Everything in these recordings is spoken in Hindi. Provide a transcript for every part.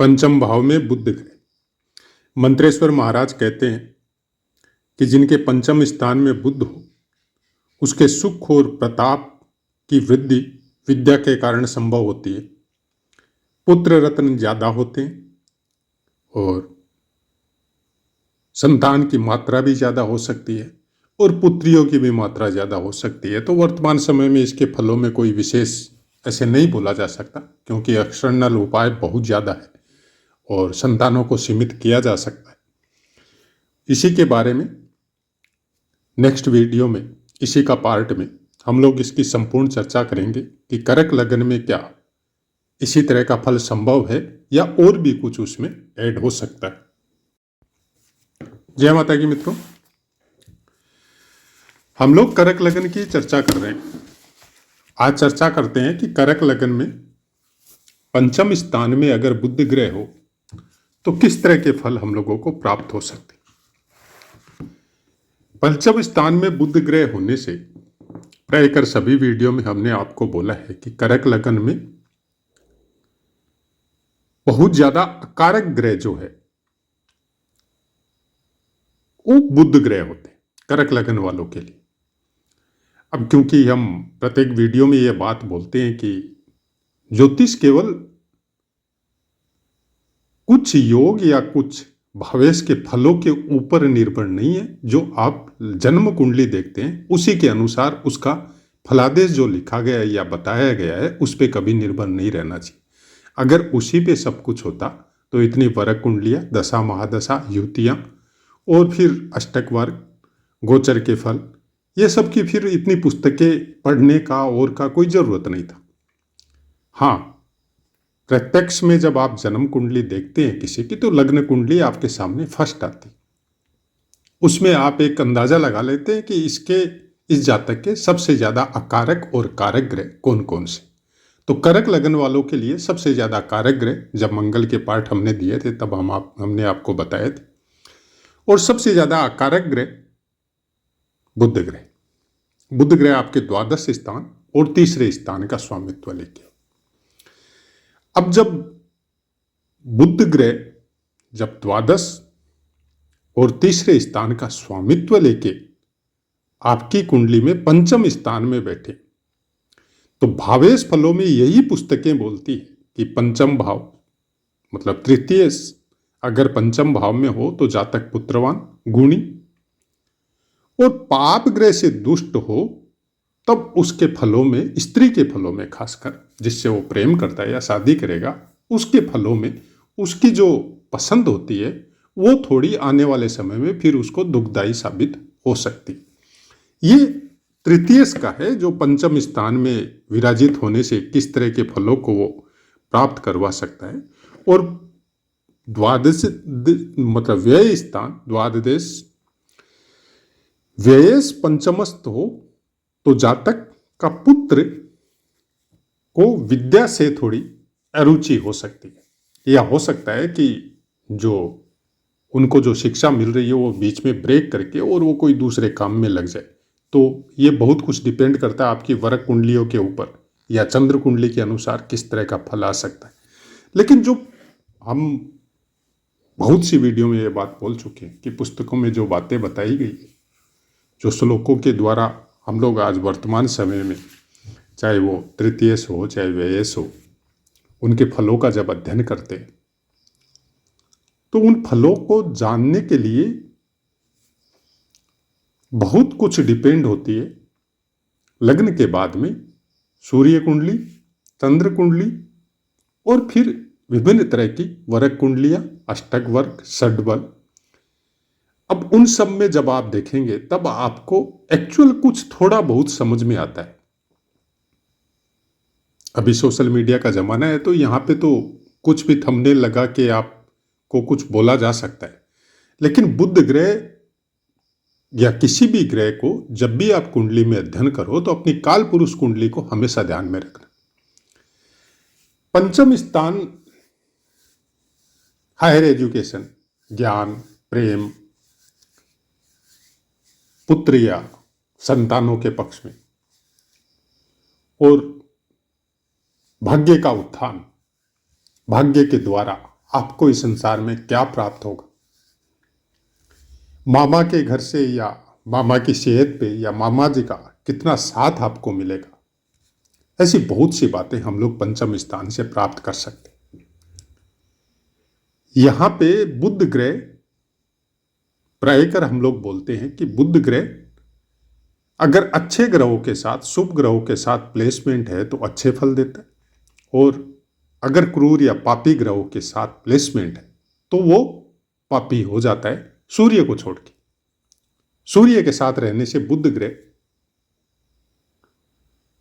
पंचम भाव में बुध ग्रह। मंत्रेश्वर महाराज कहते हैं कि जिनके पंचम स्थान में बुध हो उसके सुख और प्रताप की वृद्धि विद्या के कारण संभव होती है। पुत्र रत्न ज्यादा होते हैं और संतान की मात्रा भी ज्यादा हो सकती है और पुत्रियों की भी मात्रा ज्यादा हो सकती है। तो वर्तमान समय में इसके फलों में कोई विशेष ऐसे नहीं बोला जा सकता, क्योंकि एक्सटर्नल उपाय बहुत ज्यादा है और संतानों को सीमित किया जा सकता है। इसी के बारे में नेक्स्ट वीडियो में, इसी का पार्ट में हम लोग इसकी संपूर्ण चर्चा करेंगे कि कर्क लग्न में क्या इसी तरह का फल संभव है या और भी कुछ उसमें ऐड हो सकता है। जय माता की मित्रों, हम लोग कर्क लग्न की चर्चा कर रहे हैं। आज चर्चा करते हैं कि कर्क लग्न में पंचम स्थान में अगर बुध ग्रह हो तो किस तरह के फल हम लोगों को प्राप्त हो सकते हैं। पंचम स्थान में बुध ग्रह होने से प्राय कर सभी वीडियो में हमने आपको बोला है कि कर्क लग्न में बहुत ज्यादा अकारक ग्रह जो है वो बुध ग्रह होते हैं कर्क लग्न वालों के लिए। अब क्योंकि हम प्रत्येक वीडियो में ये बात बोलते हैं कि ज्योतिष केवल कुछ योग या कुछ भावेश के फलों के ऊपर निर्भर नहीं है, जो आप जन्म कुंडली देखते हैं उसी के अनुसार उसका फलादेश जो लिखा गया है या बताया गया है उस पर कभी निर्भर नहीं रहना चाहिए। अगर उसी पे सब कुछ होता तो इतनी वर्ग कुंडलियां, दशा महादशा, युतियां और फिर अष्टक वर्ग, गोचर के फल, ये सब की फिर इतनी पुस्तकें पढ़ने का और का कोई जरूरत नहीं था। हाँ, प्रत्यक्ष में जब आप जन्म कुंडली देखते हैं किसी की तो लग्न कुंडली आपके सामने फर्स्ट आती, उसमें आप एक अंदाजा लगा लेते हैं कि इस जातक के सबसे ज्यादा अकारक और कारक ग्रह कौन कौन से। तो कर्क लग्न वालों के लिए सबसे ज्यादा कारक ग्रह, जब मंगल के पाठ हमने दिए थे तब हमने आपको बताए थे, और सबसे ज्यादा अकारक ग्रह बुध ग्रह। बुध ग्रह आपके द्वादश स्थान और तीसरे स्थान का स्वामित्व लेके। अब जब बुध ग्रह जब द्वादश और तीसरे स्थान का स्वामित्व लेके आपकी कुंडली में पंचम स्थान में बैठे तो भावेश फलों में यही पुस्तकें बोलती है कि पंचम भाव मतलब तृतीय अगर पंचम भाव में हो तो जातक पुत्रवान, गुणी, और पाप ग्रह से दुष्ट हो तब उसके फलों में, स्त्री के फलों में खासकर जिससे वो प्रेम करता है या शादी करेगा, उसके फलों में उसकी जो पसंद होती है वो थोड़ी आने वाले समय में फिर उसको दुखदायी साबित हो सकती। ये तृतीय का है जो पंचम स्थान में विराजित होने से किस तरह के फलों को वो प्राप्त करवा सकता है। और द्वादश मतलब व्यय स्थान, द्वादश व्ययस पंचमस्त हो तो जातक का पुत्र को विद्या से थोड़ी अरुचि हो सकती है, या हो सकता है कि जो उनको जो शिक्षा मिल रही है वो बीच में ब्रेक करके और वो कोई दूसरे काम में लग जाए। तो ये बहुत कुछ डिपेंड करता है आपकी वर्ग कुंडलियों के ऊपर या चंद्र कुंडली के अनुसार किस तरह का फल आ सकता है। लेकिन जो हम बहुत सी वीडियो में ये बात बोल चुके हैं कि पुस्तकों में जो बातें बताई गई, जो श्लोकों के द्वारा हम लोग आज वर्तमान समय में, चाहे वो तृतीयस हो चाहे व्ययस हो, उनके फलों का जब अध्ययन करते हैं तो उन फलों को जानने के लिए बहुत कुछ डिपेंड होती है लग्न के बाद में सूर्य कुंडली, चंद्र कुंडली और फिर विभिन्न तरह की वर्ग कुंडलियां, अष्टक वर्ग, षड्बल। अब उन सब में जब आप देखेंगे तब आपको एक्चुअल कुछ थोड़ा बहुत समझ में आता है। अभी सोशल मीडिया का जमाना है तो यहाँ पे तो कुछ भी थंबनेल लगा के आपको कुछ बोला जा सकता है, लेकिन बुध ग्रह या किसी भी ग्रह को जब भी आप कुंडली में अध्ययन करो तो अपनी काल पुरुष कुंडली को हमेशा ध्यान में रखना। पंचम स्थान हायर एजुकेशन, ज्ञान, प्रेम, पुत्र या संतानों के पक्ष में, और भाग्य का उत्थान, भाग्य के द्वारा आपको इस संसार में क्या प्राप्त होगा, मामा के घर से या मामा की सेहत पे या मामा जी का कितना साथ आपको मिलेगा, ऐसी बहुत सी बातें हम लोग पंचम स्थान से प्राप्त कर सकते हैं। यहां पे बुध ग्रह, प्रायकर हम लोग बोलते हैं कि बुध ग्रह अगर अच्छे ग्रहों के साथ, शुभ ग्रहों के साथ प्लेसमेंट है तो अच्छे फल देता है, और अगर क्रूर या पापी ग्रहों के साथ प्लेसमेंट है तो वो पापी हो जाता है, सूर्य को छोड़ के। सूर्य के साथ रहने से बुध ग्रह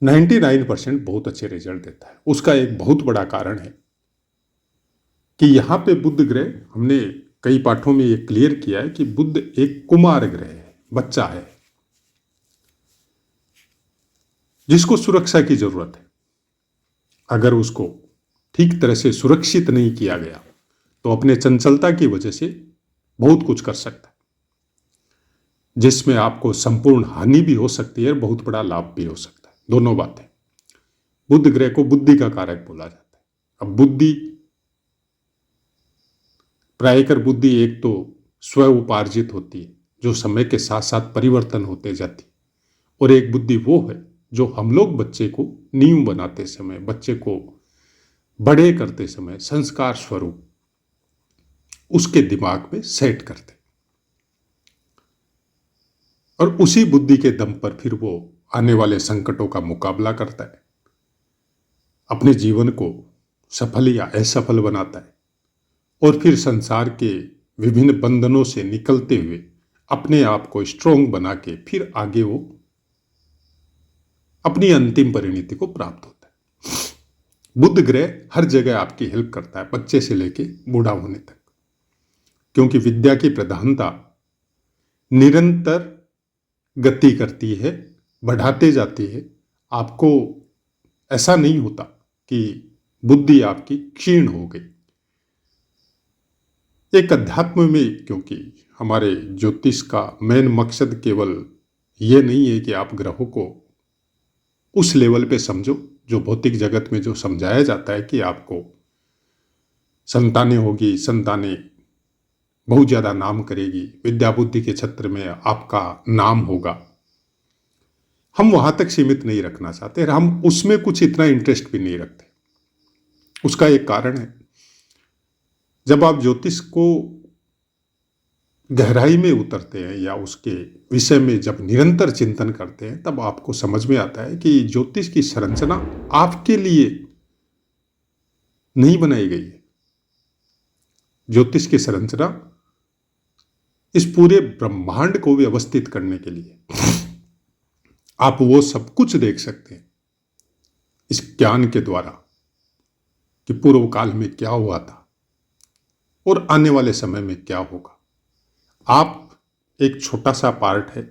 99% बहुत अच्छे रिजल्ट देता है। उसका एक बहुत बड़ा कारण है कि यहां पे बुध ग्रह, हमने कई पाठों में ये क्लियर किया है कि बुध एक कुमार ग्रह है, बच्चा है, जिसको सुरक्षा की जरूरत है। अगर उसको ठीक तरह से सुरक्षित नहीं किया गया तो अपने चंचलता की वजह से बहुत कुछ कर सकता है, जिसमें आपको संपूर्ण हानि भी हो सकती है और बहुत बड़ा लाभ भी हो सकता है, दोनों बातें। बुध ग्रह को बुद्धि का कारक बोला जाता है। अब बुद्धि, प्रायकर बुद्धि एक तो स्व उपार्जित होती है जो समय के साथ साथ परिवर्तन होते जाती है, और एक बुद्धि वो है जो हम लोग बच्चे को नींव बनाते समय, बच्चे को बड़े करते समय संस्कार स्वरूप उसके दिमाग में सेट करते, और उसी बुद्धि के दम पर फिर वो आने वाले संकटों का मुकाबला करता है, अपने जीवन को सफल या असफल बनाता है, और फिर संसार के विभिन्न बंधनों से निकलते हुए अपने आप को स्ट्रोंग बना के फिर आगे वो अपनी अंतिम परिणति को प्राप्त होता है। बुध ग्रह हर जगह आपकी हेल्प करता है, बच्चे से लेके बूढ़ा होने तक, क्योंकि विद्या की प्रधानता निरंतर गति करती है, बढ़ाते जाती है। आपको ऐसा नहीं होता कि बुद्धि आपकी क्षीण हो गई। एक अध्यात्म में, क्योंकि हमारे ज्योतिष का मेन मकसद केवल ये नहीं है कि आप ग्रहों को उस लेवल पे समझो जो भौतिक जगत में जो समझाया जाता है कि आपको संतानें होगी, संतानें बहुत ज्यादा नाम करेगी, विद्या बुद्धि के क्षेत्र में आपका नाम होगा। हम वहां तक सीमित नहीं रखना चाहते, और हम उसमें कुछ इतना इंटरेस्ट भी नहीं रखते। उसका एक कारण है, जब आप ज्योतिष को गहराई में उतरते हैं या उसके विषय में जब निरंतर चिंतन करते हैं, तब आपको समझ में आता है कि ज्योतिष की संरचना आपके लिए नहीं बनाई गई है। ज्योतिष की संरचना इस पूरे ब्रह्मांड को व्यवस्थित करने के लिए। आप वो सब कुछ देख सकते हैं इस ज्ञान के द्वारा कि पूर्व काल में क्या हुआ था और आने वाले समय में क्या होगा। आप एक छोटा सा पार्ट है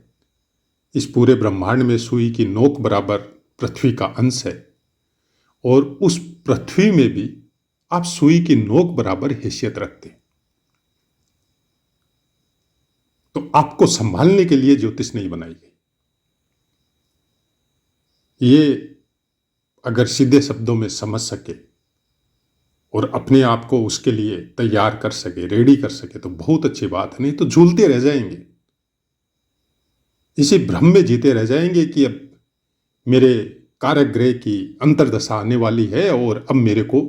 इस पूरे ब्रह्मांड में। सुई की नोक बराबर पृथ्वी का अंश है, और उस पृथ्वी में भी आप सुई की नोक बराबर हैसियत रखते हैं। तो आपको संभालने के लिए ज्योतिष नहीं बनाई गई। ये अगर सीधे शब्दों में समझ सके और अपने आप को उसके लिए तैयार कर सके, रेडी कर सके, तो बहुत अच्छी बात है। नहीं तो झूलते रह जाएंगे, इसी भ्रम में जीते रह जाएंगे कि अब मेरे कारक ग्रह की अंतर्दशा आने वाली है और अब मेरे को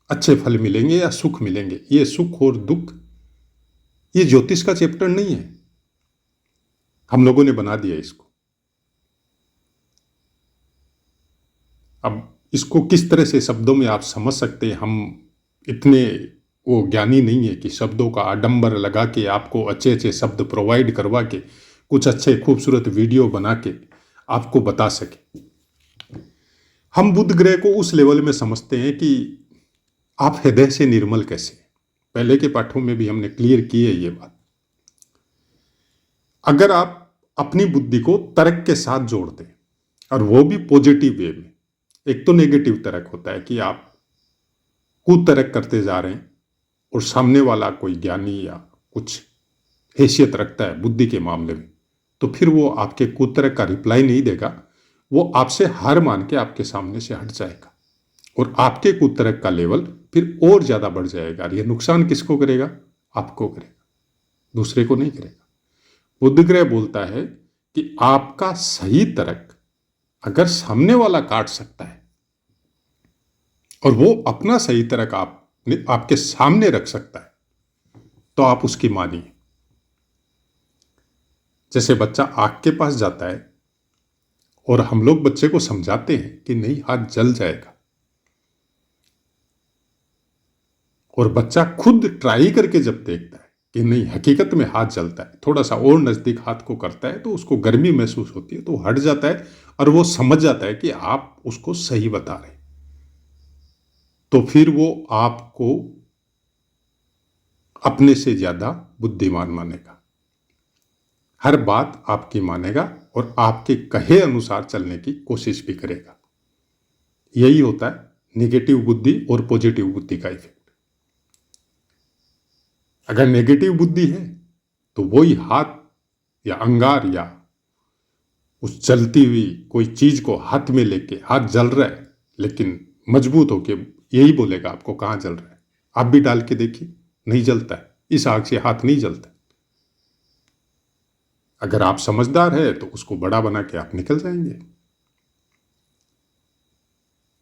अच्छे फल मिलेंगे या सुख मिलेंगे। ये सुख और दुख, ये ज्योतिष का चैप्टर नहीं है, हम लोगों ने बना दिया इसको। अब इसको किस तरह से शब्दों में आप समझ सकते हैं, हम इतने वो ज्ञानी नहीं है कि शब्दों का आडंबर लगा के आपको अच्छे अच्छे शब्द प्रोवाइड करवा के कुछ अच्छे खूबसूरत वीडियो बना के आपको बता सके। हम बुध ग्रह को उस लेवल में समझते हैं कि आप हृदय से निर्मल कैसे। पहले के पाठों में भी हमने क्लियर की है ये बात। अगर आप अपनी बुद्धि को तर्क के साथ जोड़ते हैं, और वो भी पॉजिटिव वे में, एक तो नेगेटिव तर्क होता है कि आप कुतर्क करते जा रहे हैं और सामने वाला कोई ज्ञानी या कुछ हैसियत रखता है बुद्धि के मामले में, तो फिर वो आपके कुतर्क का रिप्लाई नहीं देगा, वो आपसे हार मान के आपके सामने से हट जाएगा और आपके कुतर्क का लेवल फिर और ज्यादा बढ़ जाएगा। और यह नुकसान किसको करेगा? आपको करेगा, दूसरे को नहीं करेगा। बुध ग्रह बोलता है कि आपका सही तर्क अगर सामने वाला काट सकता है और वो अपना सही तर्क आपके सामने रख सकता है, तो आप उसकी मानिए। जैसे बच्चा आग के पास जाता है और हम लोग बच्चे को समझाते हैं कि नहीं, हाथ जल जाएगा, और बच्चा खुद ट्राई करके जब देखता है कि नहीं, हकीकत में हाथ जलता है, थोड़ा सा और नजदीक हाथ को करता है तो उसको गर्मी महसूस होती है, तो हट जाता है और वो समझ जाता है कि आप उसको सही बता रहे हैं। तो फिर वो आपको अपने से ज्यादा बुद्धिमान मानेगा, हर बात आपकी मानेगा और आपके कहे अनुसार चलने की कोशिश भी करेगा। यही होता है नेगेटिव बुद्धि और पॉजिटिव बुद्धि का इफेक्ट। अगर नेगेटिव बुद्धि है तो वही हाथ या अंगार या उस जलती हुई कोई चीज को हाथ में लेके, हाथ जल रहा है लेकिन मजबूत होके यही बोलेगा आपको कहां जल रहा है, आप भी डाल के देखिए, नहीं जलता है, इस आग से हाथ नहीं जलता। अगर आप समझदार है तो उसको बड़ा बना के आप निकल जाएंगे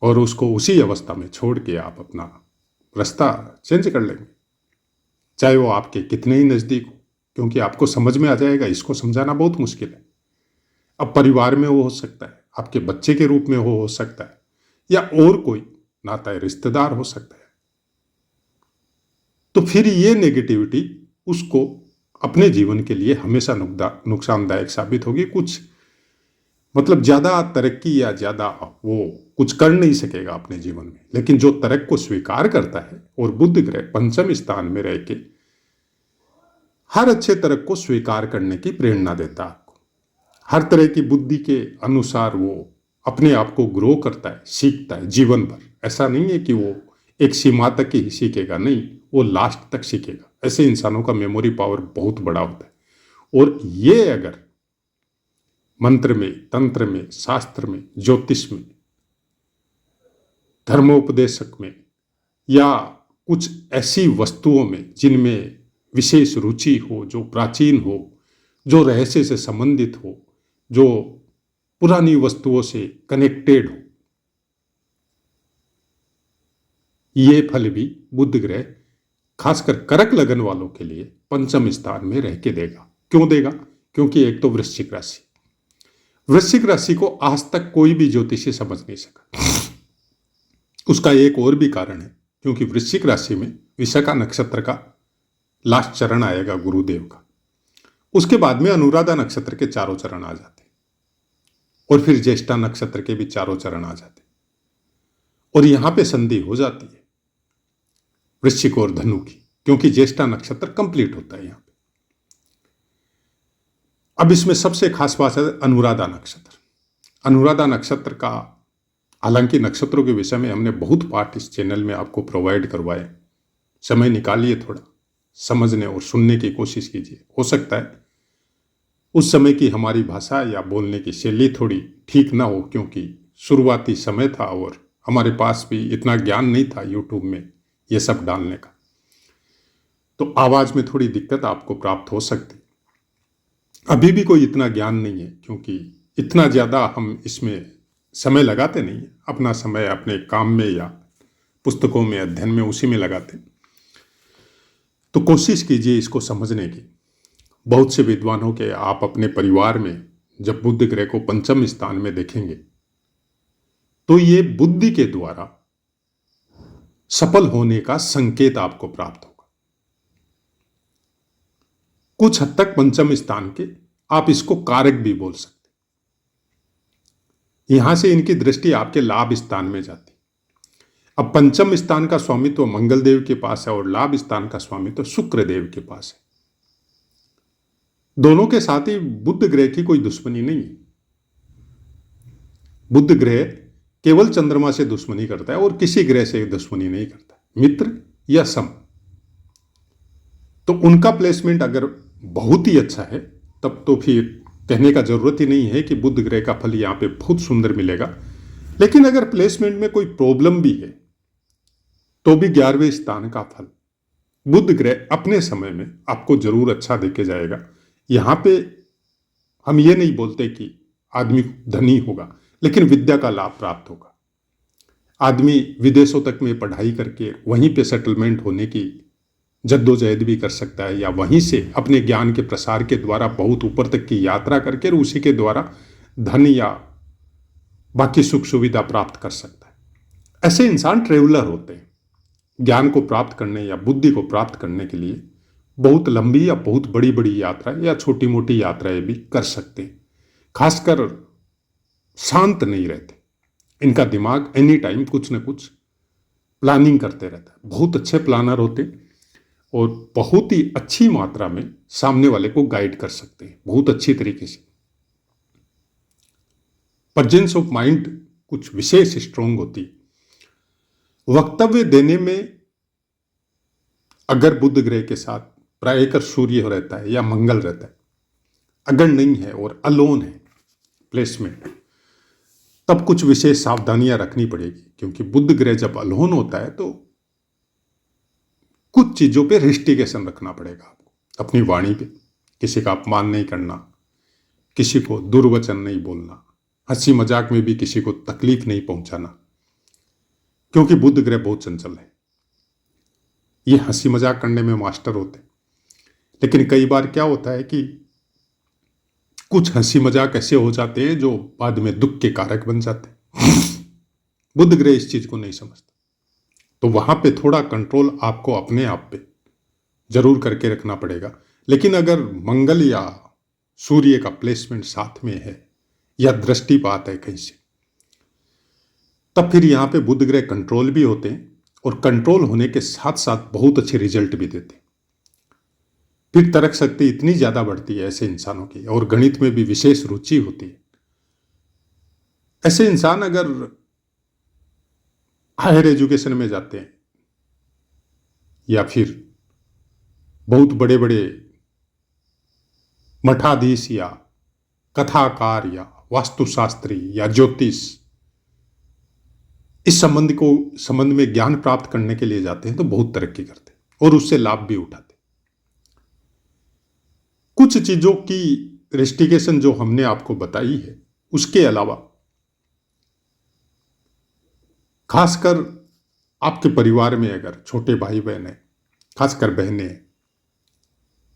और उसको उसी अवस्था में छोड़ के आप अपना रास्ता चेंज कर लेंगे, चाहे वो आपके कितने ही नजदीक हो, क्योंकि आपको समझ में आ जाएगा। इसको समझाना बहुत मुश्किल है। अब परिवार में वो हो सकता है, आपके बच्चे के रूप में वो हो सकता है, या और कोई नाता रिश्तेदार हो सकता है। तो फिर ये नेगेटिविटी उसको अपने जीवन के लिए हमेशा नुकसानदायक साबित होगी। कुछ मतलब ज्यादा तरक्की या ज्यादा वो कुछ कर नहीं सकेगा अपने जीवन में। लेकिन जो तरक्की को स्वीकार करता है, और बुध ग्रह पंचम स्थान में रह के हर अच्छे तरक्की को स्वीकार करने की प्रेरणा देता है आपको। हर तरह की बुद्धि के अनुसार वो अपने आप को ग्रो करता है, सीखता है जीवन भर। ऐसा नहीं है कि वो एक सीमा तक ही सीखेगा, नहीं, वो लास्ट तक सीखेगा। ऐसे इंसानों का मेमोरी पावर बहुत बड़ा होता है। और ये अगर मंत्र में, तंत्र में, शास्त्र में, ज्योतिष में, धर्मोपदेशक में, या कुछ ऐसी वस्तुओं में जिनमें विशेष रुचि हो, जो प्राचीन हो, जो रहस्य से संबंधित हो, जो पुरानी वस्तुओं से कनेक्टेड हो, ये फल भी बुध ग्रह खासकर कर्क लगन वालों के लिए पंचम स्थान में रह के देगा। क्यों देगा? क्योंकि एक तो वृश्चिक राशि, वृश्चिक राशि को आज तक कोई भी ज्योतिषी समझ नहीं सका। उसका एक और भी कारण है, क्योंकि वृश्चिक राशि में विशाखा नक्षत्र का लास्ट चरण आएगा गुरुदेव का, उसके बाद में अनुराधा नक्षत्र के चारों चरण आ जाते, और फिर ज्येष्ठा नक्षत्र के भी चारों चरण आ जाते, और यहां पे संधि हो जाती है वृश्चिक और धनु की, क्योंकि ज्येष्ठा नक्षत्र कंप्लीट होता है यहां पे। अब इसमें सबसे खास बात है अनुराधा नक्षत्र। अनुराधा नक्षत्र का, हालांकि नक्षत्रों के विषय में हमने बहुत पाठ इस चैनल में आपको प्रोवाइड करवाए, समय निकालिए, थोड़ा समझने और सुनने की कोशिश कीजिए। हो सकता है उस समय की हमारी भाषा या बोलने की शैली थोड़ी ठीक ना हो, क्योंकि शुरुआती समय था और हमारे पास भी इतना ज्ञान नहीं था यूट्यूब में ये सब डालने का, तो आवाज में थोड़ी दिक्कत आपको प्राप्त हो सकती। अभी भी कोई इतना ज्ञान नहीं है, क्योंकि इतना ज्यादा हम इसमें समय लगाते नहीं है। अपना समय अपने काम में या पुस्तकों में, अध्ययन में, उसी में लगाते। तो कोशिश कीजिए इसको समझने की। बहुत से विद्वानों के आप अपने परिवार में जब बुध ग्रह को पंचम स्थान में देखेंगे तो ये बुद्धि के द्वारा सफल होने का संकेत आपको प्राप्त होगा। कुछ हद तक पंचम स्थान के आप इसको कारक भी बोल सकते। यहां से इनकी दृष्टि आपके लाभ स्थान में जाती। अब पंचम स्थान का स्वामित्व मंगल देव के पास है और लाभ स्थान का स्वामित्व शुक्र देव के पास है। दोनों के साथ ही बुध ग्रह की कोई दुश्मनी नहीं है। बुध ग्रह केवल चंद्रमा से दुश्मनी करता है और किसी ग्रह से दुश्मनी नहीं करता, मित्र या सम। तो उनका प्लेसमेंट अगर बहुत ही अच्छा है तब तो फिर कहने का जरूरत ही नहीं है कि बुध ग्रह का फल यहां पे बहुत सुंदर मिलेगा। लेकिन अगर प्लेसमेंट में कोई प्रॉब्लम भी है तो भी 11वें स्थान का फल बुध ग्रह अपने समय में आपको जरूर अच्छा देके जाएगा। यहां पे हम ये नहीं बोलते कि आदमी धनी होगा, लेकिन विद्या का लाभ प्राप्त होगा। आदमी विदेशों तक में पढ़ाई करके वहीं पे सेटलमेंट होने की जद्दोजहद भी कर सकता है, या वहीं से अपने ज्ञान के प्रसार के द्वारा बहुत ऊपर तक की यात्रा करके उसी के द्वारा धन या बाकी सुख सुविधा प्राप्त कर सकता है। ऐसे इंसान ट्रेवलर होते हैं। ज्ञान को प्राप्त करने या बुद्धि को प्राप्त करने के लिए बहुत लंबी या बहुत बड़ी बड़ी यात्रा या छोटी मोटी यात्राएं भी कर सकते हैं। खासकर शांत नहीं रहते, इनका दिमाग एनी टाइम कुछ न कुछ प्लानिंग करते रहता है। बहुत अच्छे प्लानर होते और बहुत ही अच्छी मात्रा में सामने वाले को गाइड कर सकते हैं बहुत अच्छी तरीके से। प्रेजेंस ऑफ माइंड कुछ विशेष स्ट्रांग होती है। वक्तव्य देने में अगर बुध ग्रह के साथ प्रायकर सूर्य रहता है या मंगल रहता है, अगर नहीं है और अलोन है प्लेसमेंट, तब कुछ विशेष सावधानियां रखनी पड़ेगी, क्योंकि बुध ग्रह जब अलोन होता है तो कुछ चीजों पे रिस्ट्रिक्शन रखना पड़ेगा आपको। अपनी वाणी पे किसी का अपमान नहीं करना, किसी को दुर्वचन नहीं बोलना, हंसी मजाक में भी किसी को तकलीफ नहीं पहुंचाना, क्योंकि बुध ग्रह बहुत चंचल है। ये हंसी मजाक करने में मास्टर होते हैं, लेकिन कई बार क्या होता है कि कुछ हंसी मजाक ऐसे हो जाते हैं जो बाद में दुख के कारक बन जाते हैं। बुध ग्रह इस चीज को नहीं समझता, तो वहां पे थोड़ा कंट्रोल आपको अपने आप पे जरूर करके रखना पड़ेगा। लेकिन अगर मंगल या सूर्य का प्लेसमेंट साथ में है या दृष्टिपात है कहीं से, तब फिर यहां पे बुध ग्रह कंट्रोल भी होते हैं और कंट्रोल होने के साथ साथ बहुत अच्छे रिजल्ट भी देते हैं। फिर तर्क शक्ति इतनी ज्यादा बढ़ती है ऐसे इंसानों की, और गणित में भी विशेष रुचि होती है। ऐसे इंसान अगर हायर एजुकेशन में जाते हैं या फिर बहुत बड़े बड़े मठाधीश या कथाकार या वास्तुशास्त्री या ज्योतिष इस संबंध में ज्ञान प्राप्त करने के लिए जाते हैं तो बहुत तरक्की करते हैं और उससे लाभ भी उठाते हैं। कुछ चीजों की रेस्ट्रिक्शन जो हमने आपको बताई है, उसके अलावा खासकर आपके परिवार में अगर छोटे भाई बहन है, खासकर बहनें हैं,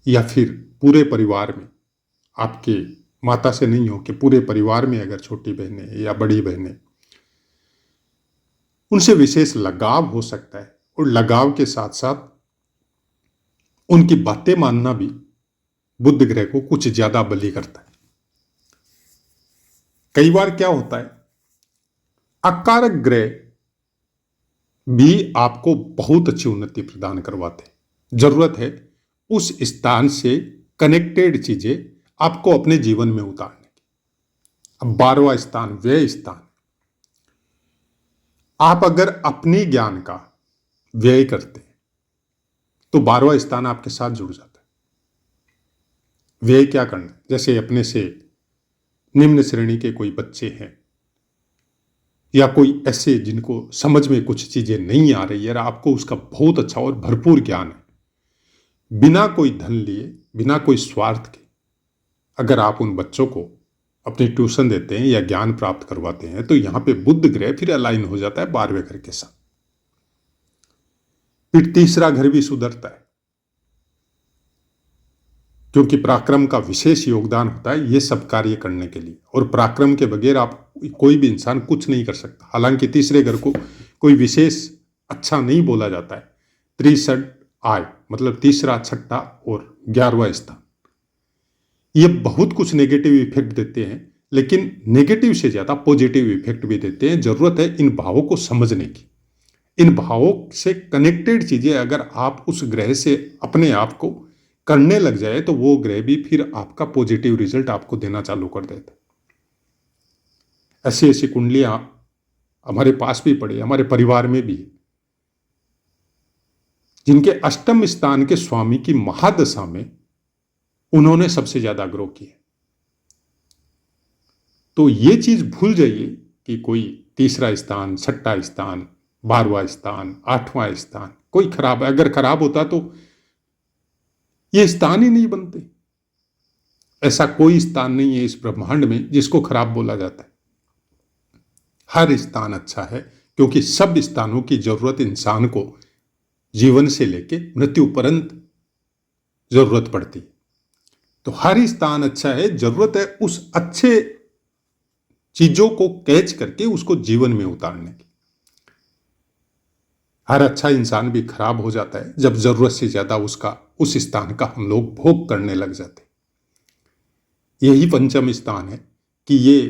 या फिर पूरे परिवार में आपके माता से नहीं हो कि पूरे परिवार में अगर छोटी बहनें या बड़ी बहनें, उनसे विशेष लगाव हो सकता है। और लगाव के साथ साथ उनकी बातें मानना भी बुध ग्रह को कुछ ज्यादा बली करता है। कई बार क्या होता है, अकारक ग्रह भी आपको बहुत अच्छी उन्नति प्रदान करवाते हैं। जरूरत है उस स्थान से कनेक्टेड चीजें आपको अपने जीवन में उतारने की। अब 12वां स्थान व्यय स्थान, आप अगर अपने ज्ञान का व्यय करते हैं तो 12वां स्थान आपके साथ जुड़ जाता है। व्यय क्या करना है, जैसे अपने से निम्न श्रेणी के कोई बच्चे हैं या कोई ऐसे जिनको समझ में कुछ चीजें नहीं आ रही है और आपको उसका बहुत अच्छा और भरपूर ज्ञान है, बिना कोई धन लिए, बिना कोई स्वार्थ के अगर आप उन बच्चों को अपनी ट्यूशन देते हैं या ज्ञान प्राप्त करवाते हैं, तो यहां पे बुध ग्रह फिर अलाइन हो जाता है 12वें घर के साथ। फिर तीसरा घर भी सुधरता है, क्योंकि पराक्रम का विशेष योगदान होता है ये सब कार्य करने के लिए, और पराक्रम के बगैर आप कोई भी इंसान कुछ नहीं कर सकता। हालांकि तीसरे घर को कोई विशेष अच्छा नहीं बोला जाता है। त्रिषड आय मतलब तीसरा, छठा और 11वां स्थान, ये बहुत कुछ नेगेटिव इफेक्ट देते हैं, लेकिन नेगेटिव से ज्यादा पॉजिटिव इफेक्ट भी देते हैं। जरूरत है इन भावों को समझने की। इन भावों से कनेक्टेड चीजें अगर आप उस ग्रह से अपने आप को करने लग जाए तो वो ग्रह भी फिर आपका पॉजिटिव रिजल्ट आपको देना चालू कर देता है। ऐसी ऐसी कुंडलियां हमारे पास भी पड़ी, हमारे परिवार में भी, जिनके अष्टम स्थान के स्वामी की महादशा में उन्होंने सबसे ज्यादा ग्रो किया। तो ये चीज भूल जाइए कि कोई तीसरा स्थान, छठा स्थान 12वां स्थान, 8वां स्थान, कोई खराब है। अगर खराब होता तो ये स्थान ही नहीं बनते। ऐसा कोई स्थान नहीं है इस ब्रह्मांड में जिसको खराब बोला जाता है। हर स्थान अच्छा है, क्योंकि सब स्थानों की जरूरत इंसान को जीवन से लेके मृत्यु पर्यंत जरूरत पड़ती है। तो हर स्थान अच्छा है, जरूरत है उस अच्छे चीजों को कैच करके उसको जीवन में उतारने की। हर अच्छा इंसान भी खराब हो जाता है जब जरूरत से ज्यादा उसका उस स्थान का हम लोग भोग करने लग जाते हैं। यही पंचम स्थान है कि ये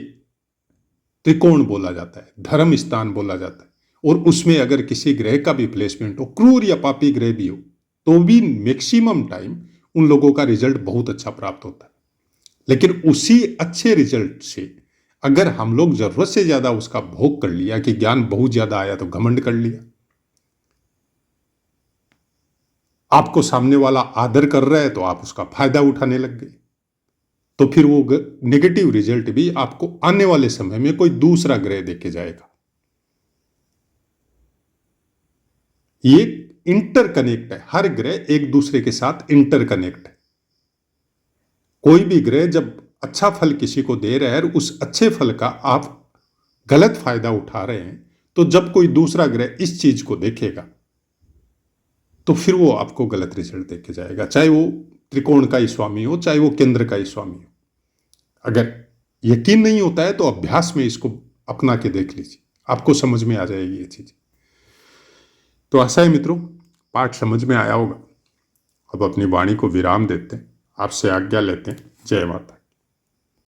त्रिकोण बोला जाता है, धर्म स्थान बोला जाता है। और उसमें अगर किसी ग्रह का भी प्लेसमेंट हो, क्रूर या पापी ग्रह भी हो, तो भी मैक्सिमम टाइम उन लोगों का रिजल्ट बहुत अच्छा प्राप्त होता है। लेकिन उसी अच्छे रिजल्ट से अगर हम लोग जरूरत से ज्यादा उसका भोग कर लिया, कि ज्ञान बहुत ज्यादा आया तो घमंड कर लिया, आपको सामने वाला आदर कर रहा है तो आप उसका फायदा उठाने लग गए, तो फिर वो नेगेटिव रिजल्ट भी आपको आने वाले समय में कोई दूसरा ग्रह देके जाएगा। ये इंटरकनेक्ट है, हर ग्रह एक दूसरे के साथ इंटरकनेक्ट है। कोई भी ग्रह जब अच्छा फल किसी को दे रहा है और उस अच्छे फल का आप गलत फायदा उठा रहे हैं, तो जब कोई दूसरा ग्रह इस चीज को देखेगा तो फिर वो आपको गलत रिजल्ट देके जाएगा, चाहे वो त्रिकोण का ही स्वामी हो, चाहे वो केंद्र का ही स्वामी हो। अगर यकीन नहीं होता है तो अभ्यास में इसको अपना के देख लीजिए, आपको समझ में आ जाएगी ये चीज। तो आशा है मित्रों पाठ समझ में आया होगा। अब अपनी वाणी को विराम देते हैं, आपसे आज्ञा लेते हैं। जय माता।